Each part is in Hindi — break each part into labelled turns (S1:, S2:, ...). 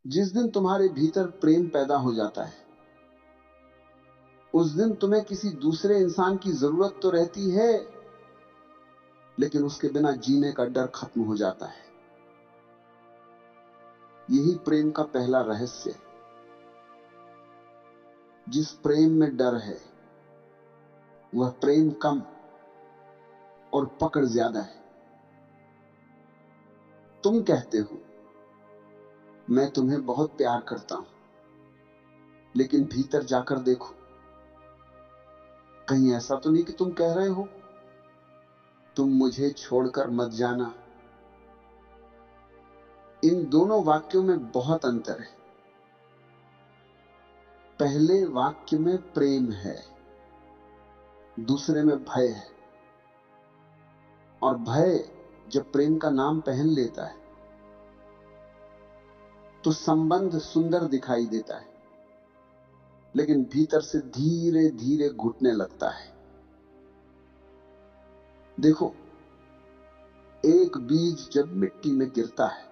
S1: जिस दिन तुम्हारे भीतर प्रेम पैदा हो जाता है, उस दिन तुम्हें किसी दूसरे इंसान की जरूरत तो रहती है, लेकिन उसके बिना जीने का डर खत्म हो जाता है। यही प्रेम का पहला रहस्य है। जिस प्रेम में डर है, वह प्रेम कम और पकड़ ज्यादा है। तुम कहते हो, मैं तुम्हें बहुत प्यार करता हूं, लेकिन भीतर जाकर देखो, कहीं ऐसा तो नहीं कि तुम कह रहे हो, तुम मुझे छोड़कर मत जाना। इन दोनों वाक्यों में बहुत अंतर है। पहले वाक्य में प्रेम है, दूसरे में भय है। और भय जब प्रेम का नाम पहन लेता है, तो संबंध सुंदर दिखाई देता है, लेकिन भीतर से धीरे धीरे घुटने लगता है। देखो, एक बीज जब मिट्टी में गिरता है,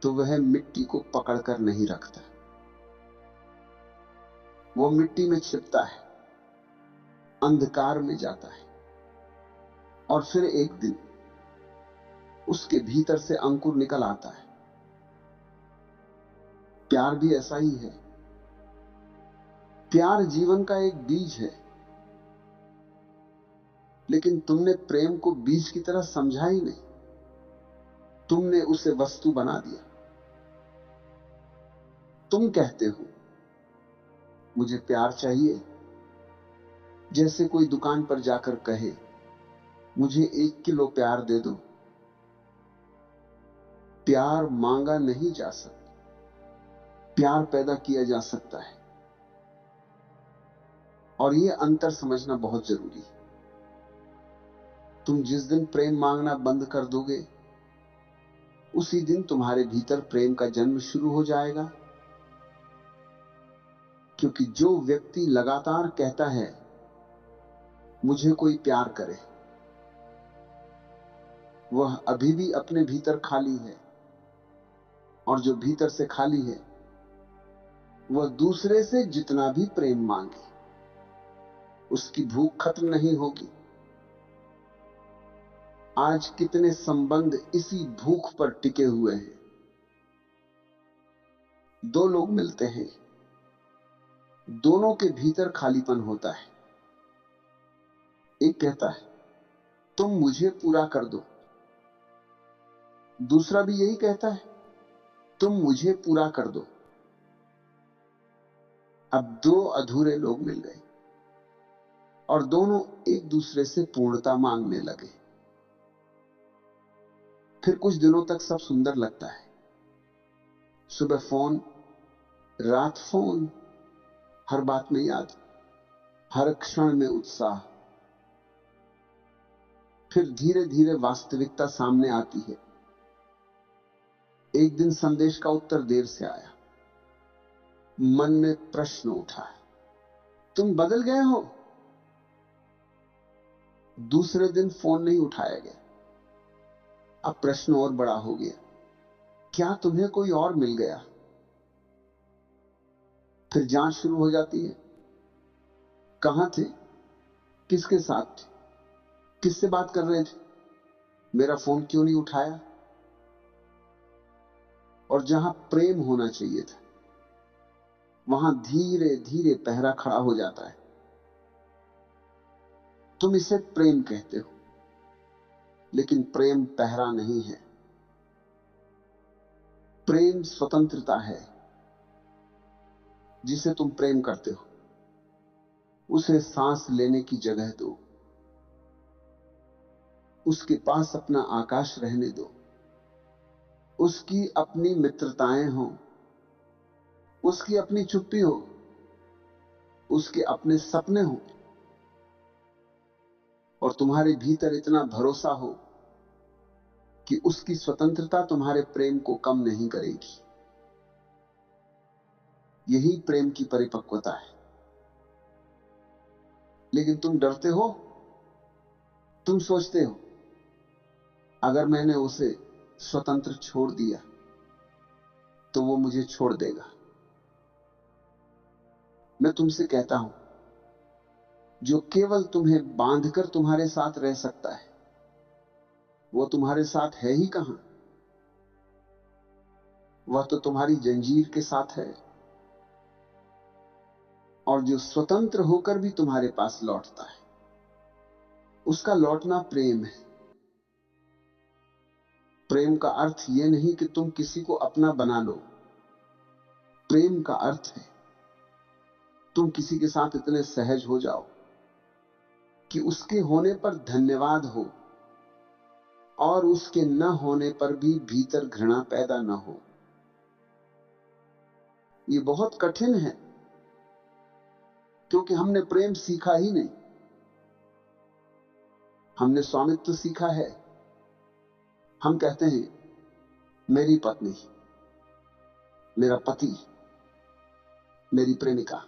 S1: तो वह मिट्टी को पकड़कर नहीं रखता, वो मिट्टी में छिपता है, अंधकार में जाता है, और फिर एक दिन उसके भीतर से अंकुर निकल आता है। प्यार भी ऐसा ही है। प्यार जीवन का एक बीज है, लेकिन तुमने प्रेम को बीज की तरह समझा ही नहीं, तुमने उसे वस्तु बना दिया। तुम कहते हो, मुझे प्यार चाहिए, जैसे कोई दुकान पर जाकर कहे, मुझे 1 किलो प्यार दे दो। प्यार मांगा नहीं जा सकता, प्यार पैदा किया जा सकता है। और यह अंतर समझना बहुत जरूरी है। तुम जिस दिन प्रेम मांगना बंद कर दोगे, उसी दिन तुम्हारे भीतर प्रेम का जन्म शुरू हो जाएगा। क्योंकि जो व्यक्ति लगातार कहता है, मुझे कोई प्यार करे, वह अभी भी अपने भीतर खाली है। और जो भीतर से खाली है, वह दूसरे से जितना भी प्रेम मांगे, उसकी भूख खत्म नहीं होगी। आज कितने संबंध इसी भूख पर टिके हुए हैं। दो लोग मिलते हैं, दोनों के भीतर खालीपन होता है। एक कहता है, तुम मुझे पूरा कर दो। दूसरा भी यही कहता है, तुम मुझे पूरा कर दो। अब दो अधूरे लोग मिल गए और दोनों एक दूसरे से पूर्णता मांगने लगे। फिर कुछ दिनों तक सब सुंदर लगता है। सुबह फोन, रात फोन, हर बात में याद, हर क्षण में उत्साह। फिर धीरे धीरे वास्तविकता सामने आती है। एक दिन संदेश का उत्तर देर से आया, मन में प्रश्न उठा, तुम बदल गए हो। दूसरे दिन फोन नहीं उठाया गया। अब प्रश्न और बड़ा हो गया, क्या तुम्हें कोई और मिल गया। फिर जांच शुरू हो जाती है, कहां थे, किसके साथ थे, किससे बात कर रहे थे, मेरा फोन क्यों नहीं उठाया। और जहां प्रेम होना चाहिए था, वहां धीरे धीरे पहरा खड़ा हो जाता है। तुम इसे प्रेम कहते हो, लेकिन प्रेम पहरा नहीं है। प्रेम स्वतंत्रता है। जिसे तुम प्रेम करते हो, उसे सांस लेने की जगह दो, उसके पास अपना आकाश रहने दो। उसकी अपनी मित्रताएं हो, उसकी अपनी चुप्पी हो, उसके अपने सपने हो, और तुम्हारे भीतर इतना भरोसा हो कि उसकी स्वतंत्रता तुम्हारे प्रेम को कम नहीं करेगी। यही प्रेम की परिपक्वता है। लेकिन तुम डरते हो। तुम सोचते हो, अगर मैंने उसे स्वतंत्र छोड़ दिया, तो वो मुझे छोड़ देगा। मैं तुमसे कहता हूं, जो केवल तुम्हें बांधकर तुम्हारे साथ रह सकता है, वो तुम्हारे साथ है ही कहां। वह तो तुम्हारी जंजीर के साथ है। और जो स्वतंत्र होकर भी तुम्हारे पास लौटता है, उसका लौटना प्रेम है। प्रेम का अर्थ यह नहीं कि तुम किसी को अपना बना लो। प्रेम का अर्थ है तुम किसी के साथ इतने सहज हो जाओ कि उसके होने पर धन्यवाद हो, और उसके न होने पर भी भीतर घृणा पैदा न हो। ये बहुत कठिन है, क्योंकि हमने प्रेम सीखा ही नहीं। हमने स्वामित्व सीखा है। हम कहते हैं मेरी पत्नी, मेरा पति, मेरी प्रेमिका,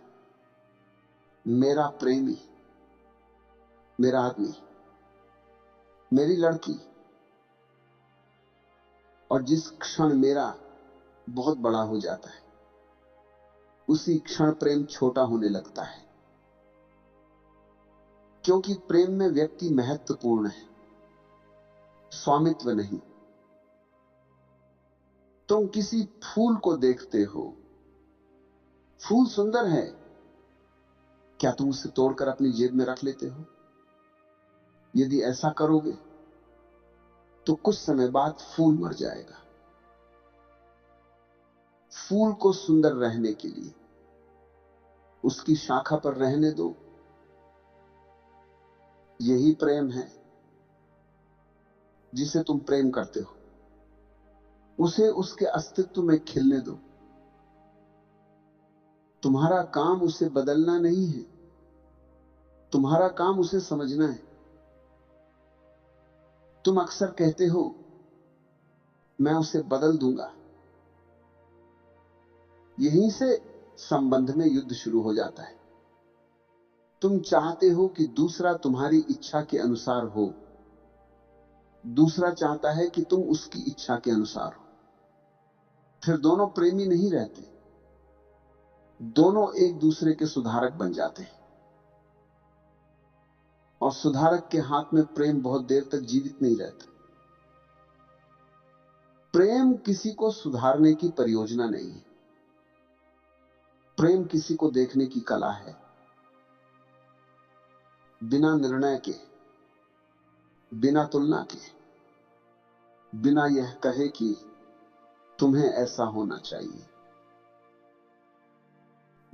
S1: मेरा प्रेमी, मेरा आदमी, मेरी लड़की। और जिस क्षण मेरा बहुत बड़ा हो जाता है, उसी क्षण प्रेम छोटा होने लगता है। क्योंकि प्रेम में व्यक्ति महत्वपूर्ण है, स्वामित्व नहीं। तुम किसी फूल को देखते हो, फूल सुंदर है, क्या तुम उसे तोड़कर अपनी जेब में रख लेते हो? यदि ऐसा करोगे तो कुछ समय बाद फूल मर जाएगा। फूल को सुंदर रहने के लिए उसकी शाखा पर रहने दो। यही प्रेम है जिसे तुम प्रेम करते हो। उसे उसके अस्तित्व में खिलने दो। तुम्हारा काम उसे बदलना नहीं है, तुम्हारा काम उसे समझना है। तुम अक्सर कहते हो मैं उसे बदल दूंगा। यहीं से संबंध में युद्ध शुरू हो जाता है। तुम चाहते हो कि दूसरा तुम्हारी इच्छा के अनुसार हो, दूसरा चाहता है कि तुम उसकी इच्छा के अनुसार हो। फिर दोनों प्रेमी नहीं रहते, दोनों एक दूसरे के सुधारक बन जाते हैं। और सुधारक के हाथ में प्रेम बहुत देर तक जीवित नहीं रहता। प्रेम किसी को सुधारने की परियोजना नहीं है। प्रेम किसी को देखने की कला है, बिना निर्णय के, बिना तुलना के, बिना यह कहे कि तुम्हें ऐसा होना चाहिए।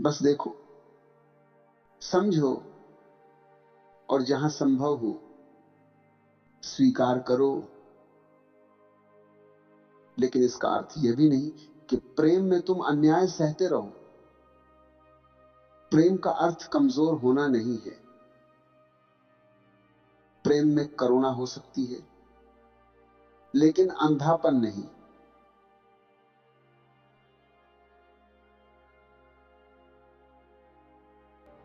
S1: बस देखो, समझो, और जहां संभव हो स्वीकार करो। लेकिन इसका अर्थ यह भी नहीं कि प्रेम में तुम अन्याय सहते रहो। प्रेम का अर्थ कमजोर होना नहीं है। प्रेम में करुणा हो सकती है, लेकिन अंधापन नहीं।